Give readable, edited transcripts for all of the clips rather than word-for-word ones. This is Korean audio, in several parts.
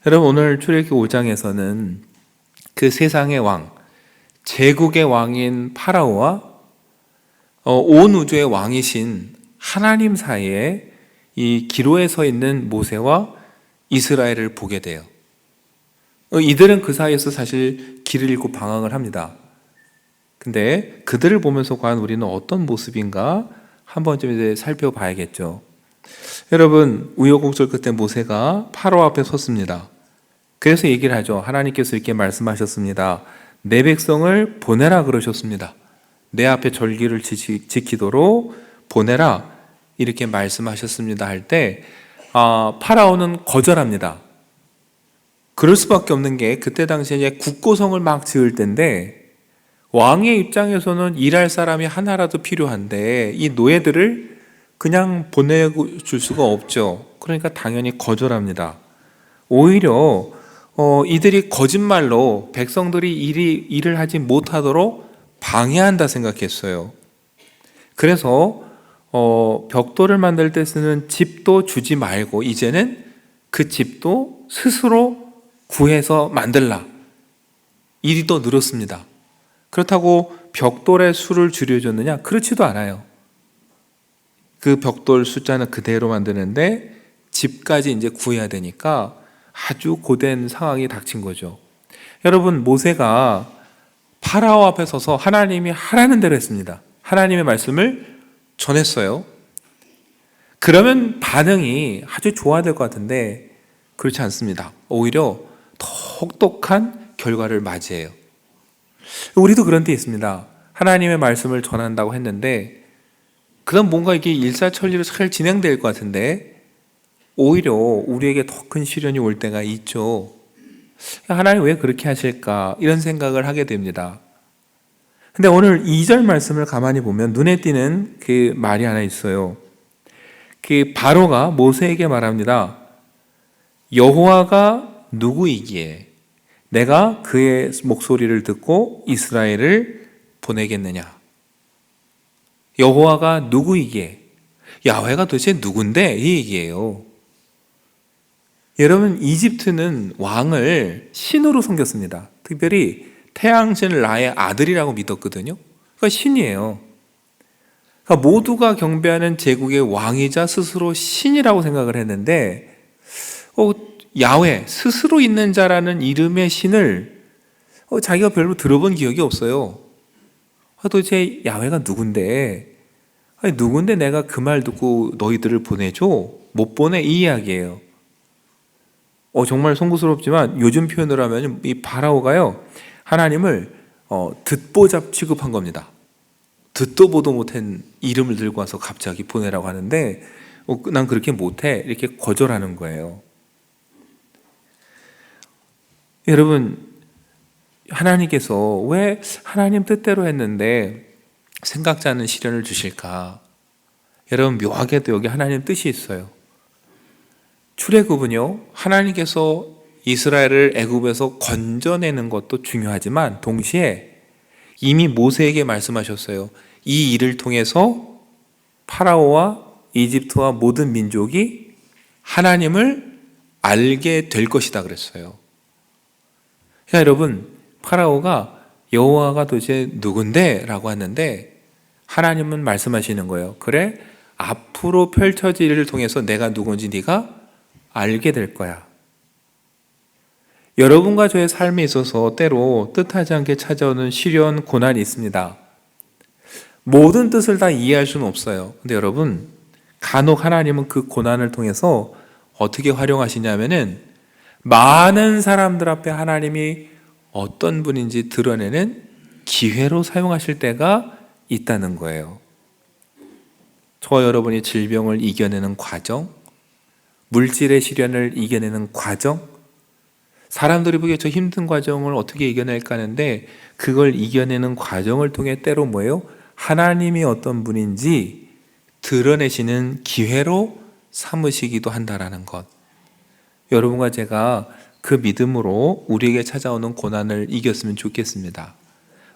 여러분, 오늘 출애굽기 5장에서는 그 세상의 왕, 제국의 왕인 파라오와 온 우주의 왕이신 하나님 사이에 이 기로에 서 있는 모세와 이스라엘을 보게 돼요. 이들은 그 사이에서 사실 길을 잃고 방황을 합니다. 근데 그들을 보면서 과연 우리는 어떤 모습인가 한번 좀 이제 살펴봐야겠죠. 여러분, 우여곡절 끝에 모세가 파라오 앞에 섰습니다. 그래서 얘기를 하죠. 하나님께서 이렇게 말씀하셨습니다. 내 백성을 보내라 그러셨습니다. 내 앞에 절기를 지키도록 보내라 이렇게 말씀하셨습니다 할 때 파라오는 거절합니다. 그럴 수밖에 없는 게 그때 당시에 국고성을 막 지을 때인데 왕의 입장에서는 일할 사람이 하나라도 필요한데 이 노예들을 그냥 보내줄 수가 없죠. 그러니까 당연히 거절합니다. 오히려 이들이 거짓말로 백성들이 일을 하지 못하도록 방해한다 생각했어요. 그래서 벽돌을 만들 때 쓰는 집도 주지 말고 이제는 그 집도 스스로 구해서 만들라. 일이 더 늘었습니다. 그렇다고 벽돌의 수를 줄여줬느냐? 그렇지도 않아요. 그 벽돌 숫자는 그대로 만드는데 집까지 이제 구해야 되니까 아주 고된 상황이 닥친 거죠. 여러분, 모세가 파라오 앞에 서서 하나님이 하라는 대로 했습니다. 하나님의 말씀을 전했어요. 그러면 반응이 아주 좋아야 될 것 같은데 그렇지 않습니다. 오히려 더 혹독한 결과를 맞이해요. 우리도 그런 데 있습니다. 하나님의 말씀을 전한다고 했는데 그럼 뭔가 이게 일사천리로 잘 진행될 것 같은데 오히려 우리에게 더 큰 시련이 올 때가 있죠. 하나님 왜 그렇게 하실까? 이런 생각을 하게 됩니다. 근데 오늘 2절 말씀을 가만히 보면 눈에 띄는 그 말이 하나 있어요. 그 바로가 모세에게 말합니다. 여호와가 누구이기에 내가 그의 목소리를 듣고 이스라엘을 보내겠느냐? 여호와가 누구이기에? 야훼가 도대체 누군데? 이 얘기예요. 여러분, 이집트는 왕을 신으로 섬겼습니다. 특별히 태양신 라의 아들이라고 믿었거든요. 그러니까 신이에요. 그러니까 모두가 경배하는 제국의 왕이자 스스로 신이라고 생각을 했는데 야훼, 스스로 있는 자라는 이름의 신을 자기가 별로 들어본 기억이 없어요. 도대체 야훼가 누군데? 누군데 내가 그 말 듣고 너희들을 보내줘? 못 보내? 이 이야기예요. 정말 송구스럽지만 요즘 표현으로 하면 이 파라오가요 하나님을 듣보잡 취급한 겁니다. 듣도 보도 못한 이름을 들고 와서 갑자기 보내라고 하는데 난 그렇게 못해 이렇게 거절하는 거예요. 여러분, 하나님께서 왜 하나님 뜻대로 했는데 생각지 않은 시련을 주실까? 여러분, 묘하게도 여기 하나님 뜻이 있어요. 출애굽은요, 하나님께서 이스라엘을 애굽에서 건져내는 것도 중요하지만 동시에 이미 모세에게 말씀하셨어요. 이 일을 통해서 파라오와 이집트와 모든 민족이 하나님을 알게 될 것이다 그랬어요. 그러니까 여러분, 파라오가 여호와가 도대체 누군데? 라고 하는데 하나님은 말씀하시는 거예요. 그래, 앞으로 펼쳐질 일을 통해서 내가 누군지 네가 알게 될 거야. 여러분과 저의 삶에 있어서 때로 뜻하지 않게 찾아오는 시련, 고난이 있습니다. 모든 뜻을 다 이해할 수는 없어요. 근데 여러분, 간혹 하나님은 그 고난을 통해서 어떻게 활용하시냐면은 많은 사람들 앞에 하나님이 어떤 분인지 드러내는 기회로 사용하실 때가 있다는 거예요. 저와 여러분이 질병을 이겨내는 과정, 물질의 시련을 이겨내는 과정, 사람들이 보기에 저 힘든 과정을 어떻게 이겨낼까 하는데 그걸 이겨내는 과정을 통해 때로 뭐예요? 하나님이 어떤 분인지 드러내시는 기회로 삼으시기도 한다라는 것. 여러분과 제가 그 믿음으로 우리에게 찾아오는 고난을 이겼으면 좋겠습니다.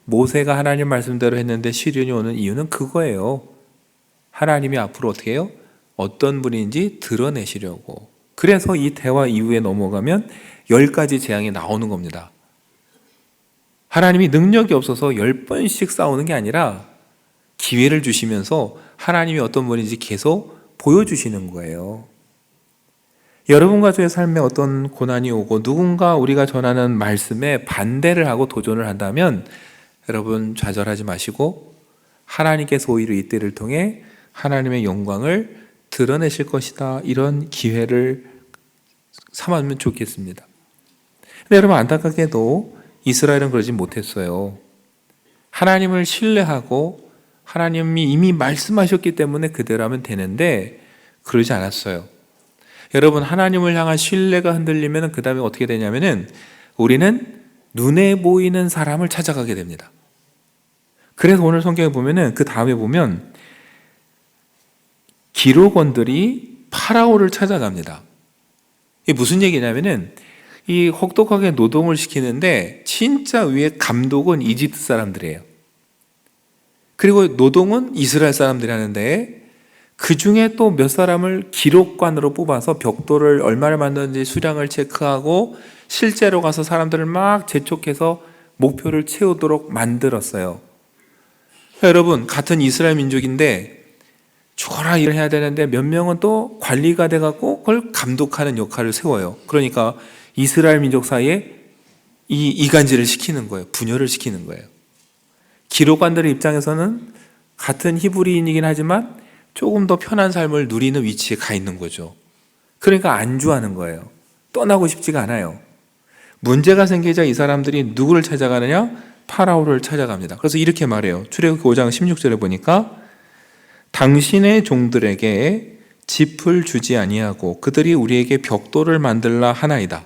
모세가 하나님 말씀대로 했는데 시련이 오는 이유는 그거예요. 하나님이 앞으로 어떻게 해요? 어떤 분인지 드러내시려고. 그래서 이 대화 이후에 넘어가면 10가지 재앙이 나오는 겁니다. 하나님이 능력이 없어서 10번씩 싸우는 게 아니라 기회를 주시면서 하나님이 어떤 분인지 계속 보여주시는 거예요. 여러분과 저의 삶에 어떤 고난이 오고 누군가 우리가 전하는 말씀에 반대를 하고 도전을 한다면 여러분 좌절하지 마시고 하나님께서 오히려 이때를 통해 하나님의 영광을 드러내실 것이다, 이런 기회를 삼으면 좋겠습니다. 근데 여러분, 안타깝게도 이스라엘은 그러지 못했어요. 하나님을 신뢰하고 하나님이 이미 말씀하셨기 때문에 그대로 하면 되는데 그러지 않았어요. 여러분, 하나님을 향한 신뢰가 흔들리면 그 다음에 어떻게 되냐면은 우리는 눈에 보이는 사람을 찾아가게 됩니다. 그래서 오늘 성경에 보면은 그 다음에 보면 기록원들이 파라오를 찾아갑니다. 이게 무슨 얘기냐면은 이 혹독하게 노동을 시키는데 진짜 위에 감독은 이집트 사람들이에요. 그리고 노동은 이스라엘 사람들이 하는데 그 중에 또 몇 사람을 기록관으로 뽑아서 벽돌을 얼마를 만드는지 수량을 체크하고 실제로 가서 사람들을 막 재촉해서 목표를 채우도록 만들었어요. 여러분, 같은 이스라엘 민족인데 죽어라 일을 해야 되는데 몇 명은 또 관리가 돼갖고 그걸 감독하는 역할을 세워요. 그러니까 이스라엘 민족 사이에 이 이간질을 시키는 거예요. 분열을 시키는 거예요. 기록관들의 입장에서는 같은 히브리인이긴 하지만 조금 더 편한 삶을 누리는 위치에 가 있는 거죠. 그러니까 안주하는 거예요. 떠나고 싶지가 않아요. 문제가 생기자 이 사람들이 누구를 찾아가느냐? 파라오를 찾아갑니다. 그래서 이렇게 말해요. 출애굽기 5장 16절에 보니까 당신의 종들에게 짚을 주지 아니하고 그들이 우리에게 벽돌을 만들라 하나이다.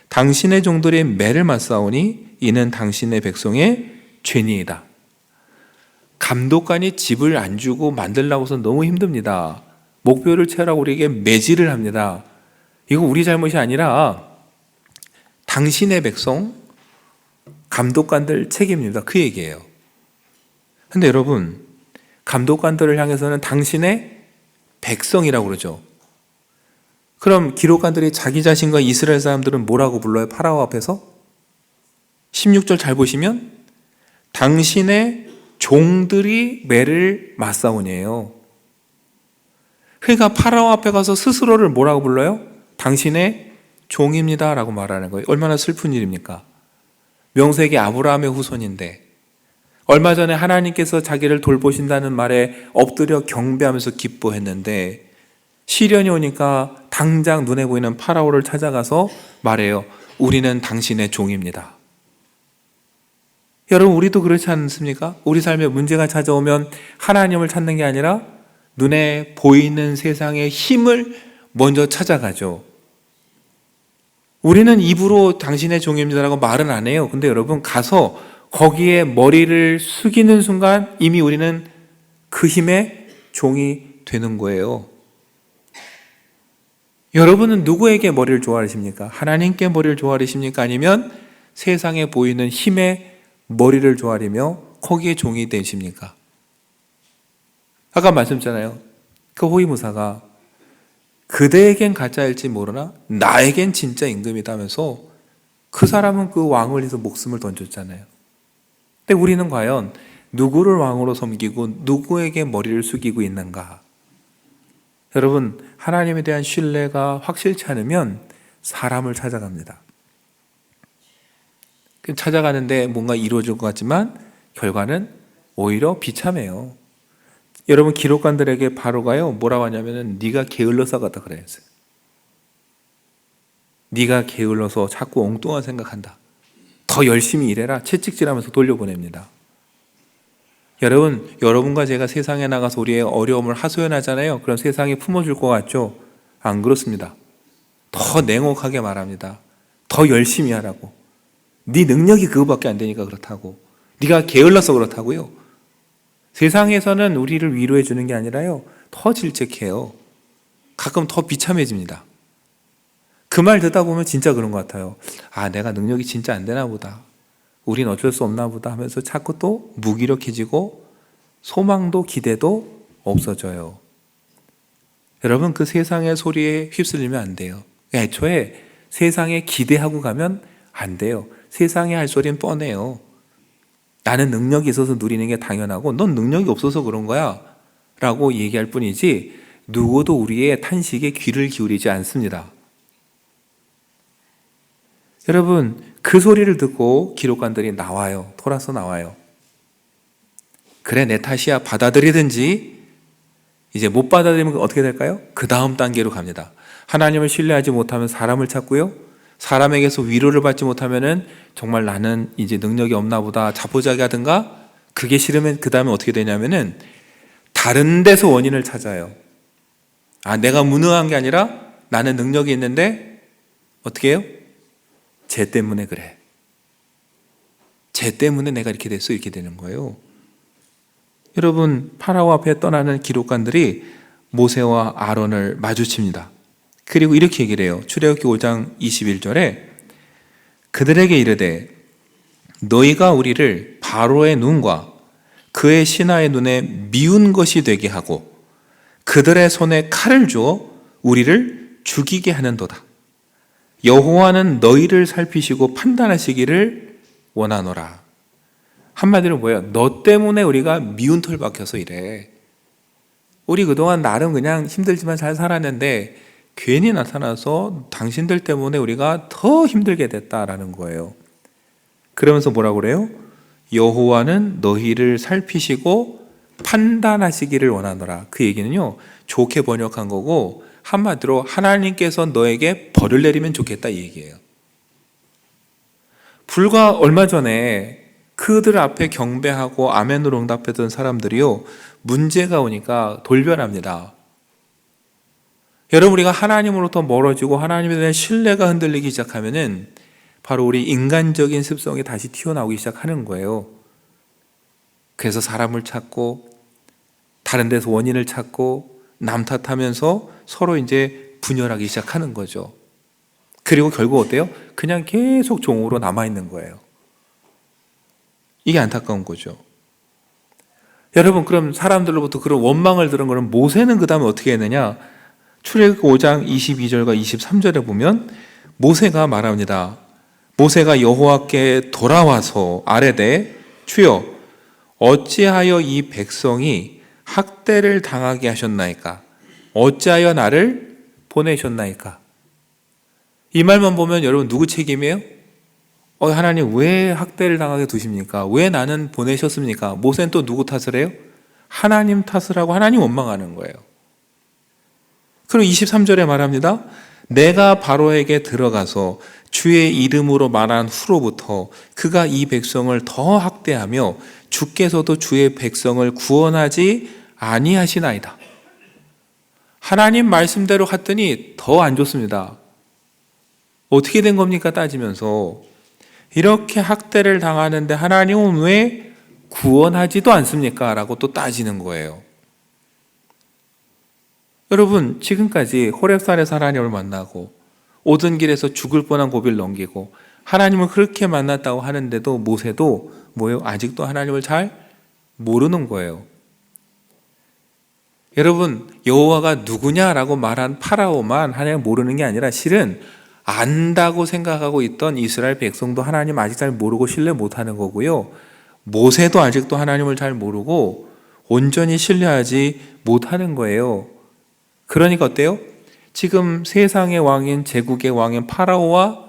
당신의 종들의 매를 맞사오니 이는 당신의 백성의 죄니이다. 감독관이 집을 안 주고 만들라고 해서 너무 힘듭니다. 목표를 채우라고 우리에게 매질을 합니다. 이거 우리 잘못이 아니라 당신의 백성, 감독관들 책임입니다. 그 얘기예요. 근데 여러분, 감독관들을 향해서는 당신의 백성이라고 그러죠. 그럼 기록관들이 자기 자신과 이스라엘 사람들은 뭐라고 불러요? 파라오 앞에서? 16절 잘 보시면 당신의 종들이 매를 맞사오니에요. 그러니까 파라오 앞에 가서 스스로를 뭐라고 불러요? 당신의 종입니다 라고 말하는 거예요. 얼마나 슬픈 일입니까? 명색이 아브라함의 후손인데 얼마 전에 하나님께서 자기를 돌보신다는 말에 엎드려 경배하면서 기뻐했는데 시련이 오니까 당장 눈에 보이는 파라오를 찾아가서 말해요. 우리는 당신의 종입니다. 여러분, 우리도 그렇지 않습니까? 우리 삶에 문제가 찾아오면 하나님을 찾는 게 아니라 눈에 보이는 세상의 힘을 먼저 찾아가죠. 우리는 입으로 당신의 종입니다라고 말은 안 해요. 근데 여러분, 가서 거기에 머리를 숙이는 순간 이미 우리는 그 힘의 종이 되는 거예요. 여러분은 누구에게 머리를 조아리십니까? 하나님께 머리를 조아리십니까? 아니면 세상에 보이는 힘의 머리를 조아리며 거기에 종이 되십니까? 아까 말씀드렸잖아요. 그 호위무사가 그대에겐 가짜일지 모르나 나에겐 진짜 임금이다 하면서 그 사람은 그 왕을 위해서 목숨을 던졌잖아요. 근데 우리는 과연 누구를 왕으로 섬기고 누구에게 머리를 숙이고 있는가? 여러분, 하나님에 대한 신뢰가 확실치 않으면 사람을 찾아갑니다. 찾아가는데 뭔가 이루어질 것 같지만 결과는 오히려 비참해요. 여러분, 기록관들에게 바로가요 뭐라고 하냐면은 네가 게을러서 갔다 그랬어요. 네가 게을러서 자꾸 엉뚱한 생각한다. 더 열심히 일해라. 채찍질하면서 돌려보냅니다. 여러분, 여러분과 제가 세상에 나가서 우리의 어려움을 하소연하잖아요. 그럼 세상이 품어줄 것 같죠? 안 그렇습니다. 더 냉혹하게 말합니다. 더 열심히 하라고. 네 능력이 그거밖에 안 되니까 그렇다고. 네가 게을러서 그렇다고요. 세상에서는 우리를 위로해 주는 게 아니라요, 더 질책해요. 가끔 더 비참해집니다. 그 말 듣다 보면 진짜 그런 것 같아요. 아, 내가 능력이 진짜 안 되나 보다. 우린 어쩔 수 없나 보다 하면서 자꾸 또 무기력해지고 소망도 기대도 없어져요. 여러분, 그 세상의 소리에 휩쓸리면 안 돼요. 애초에 세상에 기대하고 가면 안 돼요. 세상에 할 소리는 뻔해요. 나는 능력이 있어서 누리는 게 당연하고 넌 능력이 없어서 그런 거야 라고 얘기할 뿐이지 누구도 우리의 탄식에 귀를 기울이지 않습니다. 여러분, 그 소리를 듣고 기록관들이 나와요. 돌아서 나와요. 그래, 내 탓이야. 받아들이든지. 이제 못 받아들이면 어떻게 될까요? 그 다음 단계로 갑니다. 하나님을 신뢰하지 못하면 사람을 찾고요. 사람에게서 위로를 받지 못하면은 정말 나는 이제 능력이 없나 보다 자포자기하든가. 그게 싫으면 그 다음에 어떻게 되냐면은 다른 데서 원인을 찾아요. 아, 내가 무능한 게 아니라 나는 능력이 있는데 어떻게 해요? 쟤 때문에 그래. 쟤 때문에 내가 이렇게 됐어. 이렇게 되는 거예요. 여러분, 파라오 앞에 떠나는 기록관들이 모세와 아론을 마주칩니다. 그리고 이렇게 얘기를 해요. 출애굽기 5장 21절에 그들에게 이르되 너희가 우리를 바로의 눈과 그의 신하의 눈에 미운 것이 되게 하고 그들의 손에 칼을 주어 우리를 죽이게 하는도다. 여호와는 너희를 살피시고 판단하시기를 원하노라. 한마디로 뭐예요? 너 때문에 우리가 미운 털 박혀서 이래. 우리 그동안 나름 그냥 힘들지만 잘 살았는데 괜히 나타나서 당신들 때문에 우리가 더 힘들게 됐다라는 거예요. 그러면서 뭐라고 그래요? 여호와는 너희를 살피시고 판단하시기를 원하노라. 그 얘기는요, 좋게 번역한 거고 한마디로 하나님께서 너에게 벌을 내리면 좋겠다 이 얘기예요. 불과 얼마 전에 그들 앞에 경배하고 아멘으로 응답했던 사람들이요, 문제가 오니까 돌변합니다. 여러분, 우리가 하나님으로부터 멀어지고 하나님에 대한 신뢰가 흔들리기 시작하면은 바로 우리 인간적인 습성이 다시 튀어나오기 시작하는 거예요. 그래서 사람을 찾고 다른 데서 원인을 찾고 남 탓하면서 서로 이제 분열하기 시작하는 거죠. 그리고 결국 어때요? 그냥 계속 종으로 남아있는 거예요. 이게 안타까운 거죠. 여러분, 그럼 사람들로부터 그런 원망을 들은 거는 모세는 그 다음에 어떻게 했느냐? 출애굽기 5장 22절과 23절에 보면 모세가 말합니다. 모세가 여호와께 돌아와서 아뢰되 주여 어찌하여 이 백성이 학대를 당하게 하셨나이까? 어찌하여 나를 보내셨나이까? 이 말만 보면 여러분 누구 책임이에요? 하나님 왜 학대를 당하게 두십니까? 왜 나는 보내셨습니까? 모세는 또 누구 탓을 해요? 하나님 탓을 하고 하나님 원망하는 거예요. 그리고 23절에 말합니다. 내가 바로에게 들어가서 주의 이름으로 말한 후로부터 그가 이 백성을 더 학대하며 주께서도 주의 백성을 구원하지 아니하시나이다. 하나님 말씀대로 했더니 더 안 좋습니다. 어떻게 된 겁니까? 따지면서 이렇게 학대를 당하는데 하나님은 왜 구원하지도 않습니까? 라고 또 따지는 거예요. 여러분, 지금까지 호렙산에서 하나님을 만나고 오던 길에서 죽을 뻔한 고비를 넘기고 하나님을 그렇게 만났다고 하는데도 모세도 뭐예요? 아직도 하나님을 잘 모르는 거예요. 여러분, 여호와가 누구냐라고 말한 파라오만 하나님 모르는 게 아니라 실은 안다고 생각하고 있던 이스라엘 백성도 하나님 아직 잘 모르고 신뢰 못하는 거고요. 모세도 아직도 하나님을 잘 모르고 온전히 신뢰하지 못하는 거예요. 그러니까 어때요? 지금 세상의 왕인 제국의 왕인 파라오와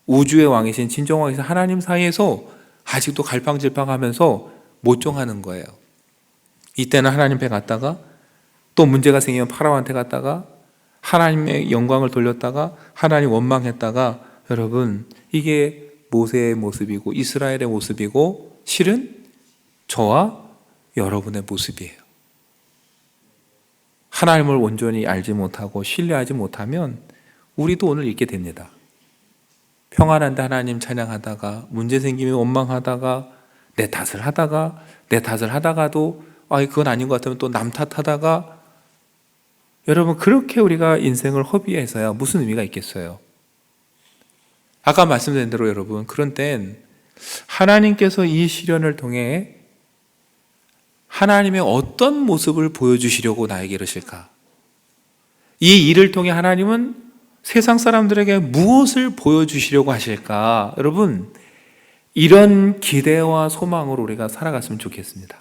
우주의 왕이신 진정왕이신 하나님 사이에서 아직도 갈팡질팡하면서 모종하는 거예요. 이때는 하나님 배 갔다가 또 문제가 생기면 파라오한테 갔다가 하나님의 영광을 돌렸다가 하나님 원망했다가 여러분 이게 모세의 모습이고 이스라엘의 모습이고 실은 저와 여러분의 모습이에요. 하나님을 온전히 알지 못하고 신뢰하지 못하면 우리도 오늘 있게 됩니다. 평안한데 하나님 찬양하다가 문제 생기면 원망하다가 내 탓을 하다가도 그건 아닌 것 같으면 또 남 탓하다가 여러분 그렇게 우리가 인생을 허비해서야 무슨 의미가 있겠어요? 아까 말씀드린 대로 여러분 그런 땐 하나님께서 이 시련을 통해 하나님의 어떤 모습을 보여주시려고 나에게 이러실까? 이 일을 통해 하나님은 세상 사람들에게 무엇을 보여주시려고 하실까? 여러분, 이런 기대와 소망으로 우리가 살아갔으면 좋겠습니다.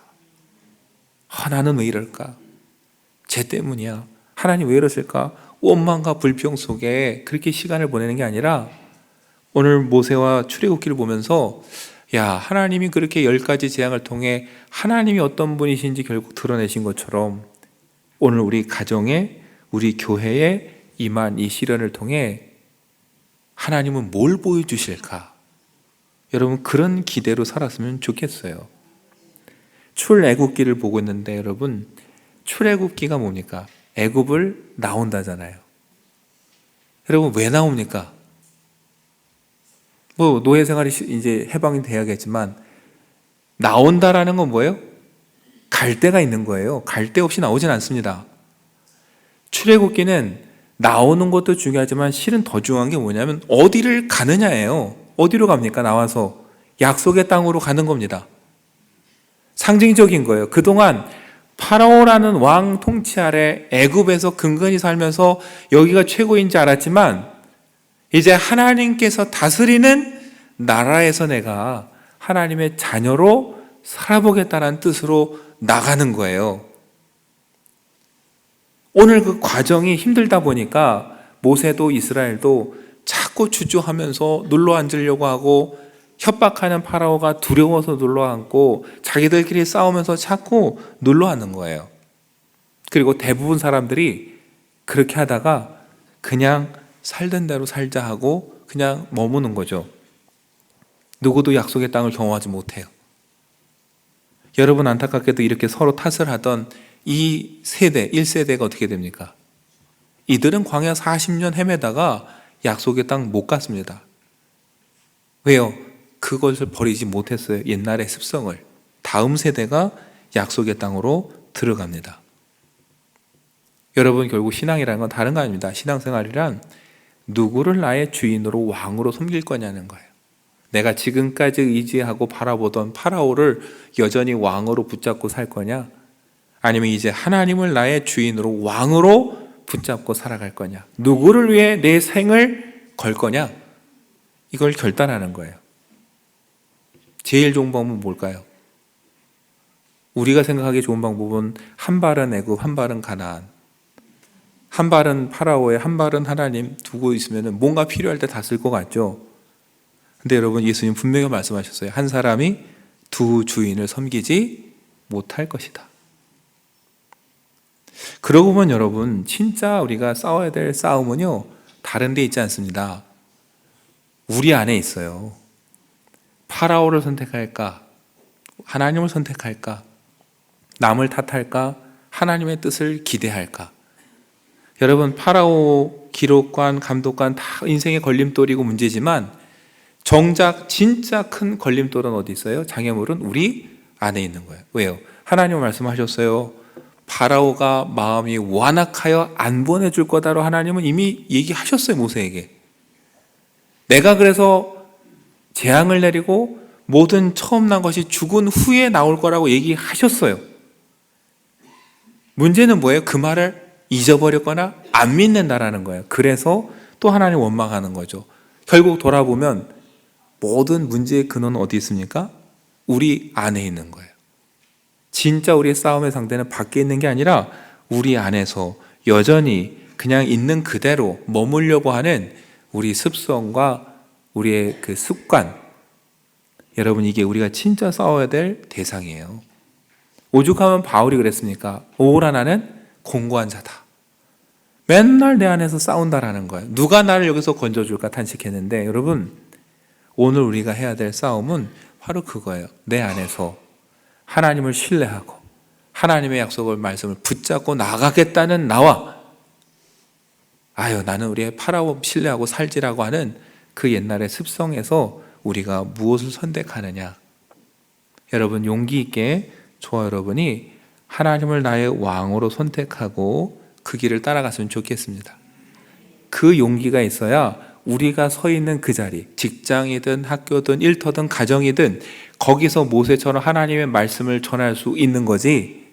나는 왜 이럴까? 쟤 때문이야. 하나님 왜 이러실까? 원망과 불평 속에 그렇게 시간을 보내는 게 아니라 오늘 모세와 출애굽기를 보면서 하나님이 그렇게 10가지 재앙을 통해 하나님이 어떤 분이신지 결국 드러내신 것처럼 오늘 우리 가정에, 우리 교회에 임한 이 시련을 통해 하나님은 뭘 보여주실까? 여러분, 그런 기대로 살았으면 좋겠어요. 출애굽기를 보고 있는데 여러분, 출애굽기가 뭡니까? 애굽을 나온다잖아요. 여러분, 왜 나옵니까? 노예 생활이 이제 해방이 돼야겠지만 나온다라는 건 뭐예요? 갈 데가 있는 거예요. 갈 데 없이 나오진 않습니다. 출애굽기는 나오는 것도 중요하지만 실은 더 중요한 게 뭐냐면 어디를 가느냐예요. 어디로 갑니까? 나와서 약속의 땅으로 가는 겁니다. 상징적인 거예요. 그동안 파라오라는 왕 통치 아래 애굽에서 근근히 살면서 여기가 최고인지 알았지만 이제 하나님께서 다스리는 나라에서 내가 하나님의 자녀로 살아보겠다는 뜻으로 나가는 거예요. 오늘 그 과정이 힘들다 보니까 모세도 이스라엘도 자꾸 주저하면서 눌러 앉으려고 하고 협박하는 파라오가 두려워서 눌러 앉고 자기들끼리 싸우면서 자꾸 눌러 앉는 거예요. 그리고 대부분 사람들이 그렇게 하다가 그냥 살던 대로 살자 하고 그냥 머무는 거죠. 누구도 약속의 땅을 경험하지 못해요. 여러분, 안타깝게도 이렇게 서로 탓을 하던 이 세대, 1세대가 어떻게 됩니까? 이들은 광야 40년 헤매다가 약속의 땅 못 갔습니다. 왜요? 그것을 버리지 못했어요. 옛날의 습성을. 다음 세대가 약속의 땅으로 들어갑니다. 여러분, 결국 신앙이라는 건 다른 거 아닙니다. 신앙생활이란 누구를 나의 주인으로 왕으로 섬길 거냐는 거예요. 내가 지금까지 의지하고 바라보던 파라오를 여전히 왕으로 붙잡고 살 거냐? 아니면 이제 하나님을 나의 주인으로 왕으로 붙잡고 살아갈 거냐? 누구를 위해 내 생을 걸 거냐? 이걸 결단하는 거예요. 제일 좋은 방법은 뭘까요? 우리가 생각하기에 좋은 방법은 한 발은 애굽, 한 발은 가나안, 한 발은 파라오에 한 발은 하나님 두고 있으면 뭔가 필요할 때 다 쓸 것 같죠? 근데 여러분, 예수님 분명히 말씀하셨어요. 한 사람이 두 주인을 섬기지 못할 것이다. 그러고 보면 여러분, 진짜 우리가 싸워야 될 싸움은요, 다른 데 있지 않습니다. 우리 안에 있어요. 파라오를 선택할까? 하나님을 선택할까? 남을 탓할까? 하나님의 뜻을 기대할까? 여러분, 파라오, 기록관, 감독관 다 인생의 걸림돌이고 문제지만 정작 진짜 큰 걸림돌은 어디 있어요? 장애물은 우리 안에 있는 거예요. 왜요? 하나님 말씀하셨어요. 파라오가 마음이 완악하여 안 보내줄 거다로 하나님은 이미 얘기하셨어요. 모세에게. 내가 그래서 재앙을 내리고 모든 처음 난 것이 죽은 후에 나올 거라고 얘기하셨어요. 문제는 뭐예요? 그 말을 잊어버렸거나 안 믿는다라는 거예요. 그래서 또 하나님 원망하는 거죠. 결국 돌아보면 모든 문제의 근원은 어디 있습니까? 우리 안에 있는 거예요. 진짜 우리의 싸움의 상대는 밖에 있는 게 아니라 우리 안에서 여전히 그냥 있는 그대로 머물려고 하는 우리 습성과 우리의 그 습관. 여러분, 이게 우리가 진짜 싸워야 될 대상이에요. 오죽하면 바울이 그랬습니까? 오라 나는 공고한 자다. 맨날 내 안에서 싸운다라는 거예요. 누가 나를 여기서 건져줄까 탄식했는데, 여러분, 오늘 우리가 해야 될 싸움은 바로 그거예요. 내 안에서 하나님을 신뢰하고 하나님의 약속을 말씀을 붙잡고 나가겠다는 나와 나는 우리의 파라오 신뢰하고 살지라고 하는 그 옛날의 습성에서 우리가 무엇을 선택하느냐. 여러분, 용기 있게 저와 여러분이 하나님을 나의 왕으로 선택하고 그 길을 따라갔으면 좋겠습니다. 그 용기가 있어야 우리가 서 있는 그 자리, 직장이든 학교든 일터든 가정이든 거기서 모세처럼 하나님의 말씀을 전할 수 있는 거지,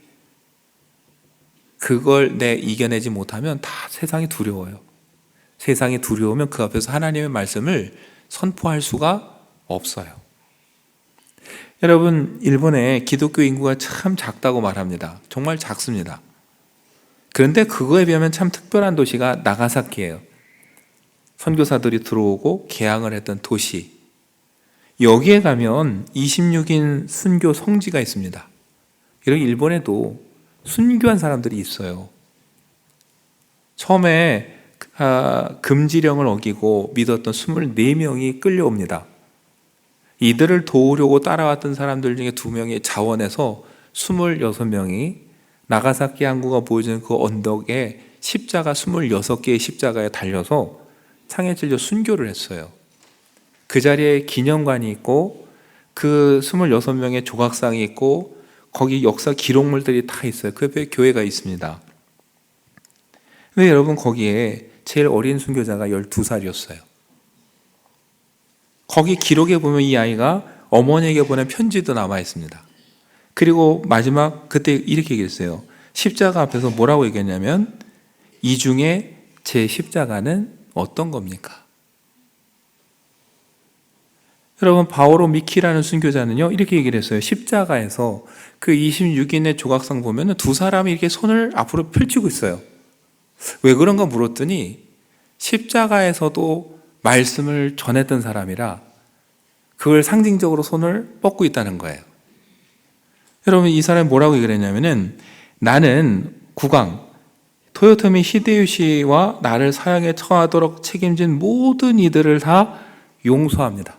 그걸 내 이겨내지 못하면 다 세상이 두려워요. 세상이 두려우면 그 앞에서 하나님의 말씀을 선포할 수가 없어요. 여러분, 일본의 기독교 인구가 참 작다고 말합니다. 정말 작습니다. 그런데 그거에 비하면 참 특별한 도시가 나가사키예요. 선교사들이 들어오고 개항을 했던 도시. 여기에 가면 26인 순교 성지가 있습니다. 이렇게 일본에도 순교한 사람들이 있어요. 처음에 금지령을 어기고 믿었던 24명이 끌려옵니다. 이들을 도우려고 따라왔던 사람들 중에 2명이 자원해서 26명이 나가사키 항구가 보여주는 그 언덕에 십자가 26개의 십자가에 달려서 창에 찔려 순교를 했어요. 그 자리에 기념관이 있고 그 26명의 조각상이 있고 거기 역사 기록물들이 다 있어요. 그 옆에 교회가 있습니다. 근데 여러분, 거기에 제일 어린 순교자가 12살이었어요. 거기 기록에 보면 이 아이가 어머니에게 보낸 편지도 남아 있습니다. 그리고 마지막 그때 이렇게 얘기했어요. 십자가 앞에서 뭐라고 얘기했냐면, 이 중에 제 십자가는 어떤 겁니까? 여러분, 바오로 미키라는 순교자는요, 이렇게 얘기를 했어요. 십자가에서 그 26인의 조각상 보면 2사람이 이렇게 손을 앞으로 펼치고 있어요. 왜 그런가 물었더니 십자가에서도 말씀을 전했던 사람이라 그걸 상징적으로 손을 뻗고 있다는 거예요. 여러분, 이 사람이 뭐라고 얘기를 했냐면은, 나는 국왕 토요토미 히데요시와 나를 사형에 처하도록 책임진 모든 이들을 다 용서합니다.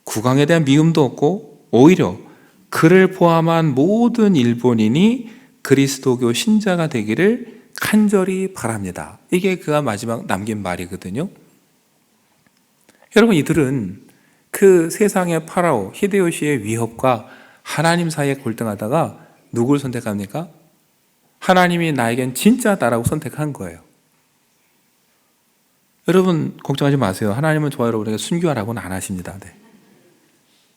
국왕에 대한 미움도 없고 오히려 그를 포함한 모든 일본인이 그리스도교 신자가 되기를 간절히 바랍니다. 이게 그가 마지막 남긴 말이거든요. 여러분, 이들은 그 세상의 파라오 히데요시의 위협과 하나님 사이에 골등하다가 누굴 선택합니까? 하나님이 나에겐 진짜다라고 선택한 거예요. 여러분, 걱정하지 마세요. 하나님은 저와 여러분에게 순교하라고는 안 하십니다. 네.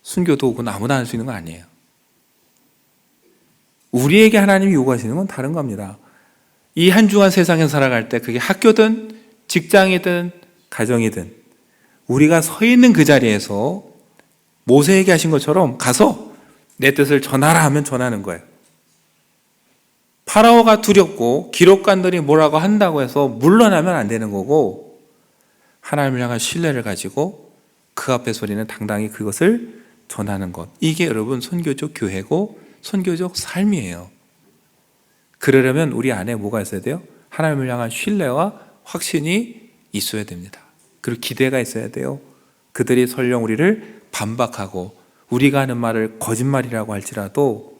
순교도 그건 아무나 할 수 있는 거 아니에요. 우리에게 하나님이 요구하시는 건 다른 겁니다. 이 한 주간 세상에 살아갈 때 그게 학교든 직장이든 가정이든 우리가 서 있는 그 자리에서 모세에게 하신 것처럼 가서 내 뜻을 전하라 하면 전하는 거예요. 파라오가 두렵고 기록관들이 뭐라고 한다고 해서 물러나면 안 되는 거고, 하나님을 향한 신뢰를 가지고 그 앞에 서리는 당당히 그것을 전하는 것. 이게 여러분 선교적 교회고 선교적 삶이에요. 그러려면 우리 안에 뭐가 있어야 돼요? 하나님을 향한 신뢰와 확신이 있어야 됩니다. 그리고 기대가 있어야 돼요. 그들이 설령 우리를 반박하고 우리가 하는 말을 거짓말이라고 할지라도,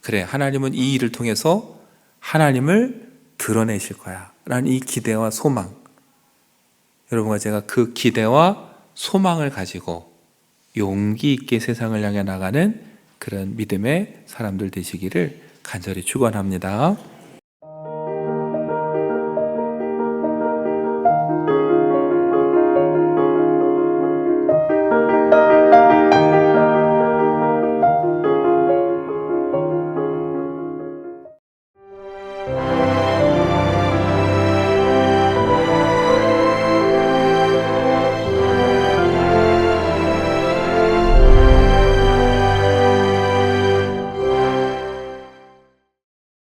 그래, 하나님은 이 일을 통해서 하나님을 드러내실 거야 라는 이 기대와 소망, 여러분과 제가 그 기대와 소망을 가지고 용기 있게 세상을 향해 나가는 그런 믿음의 사람들 되시기를 간절히 축원합니다.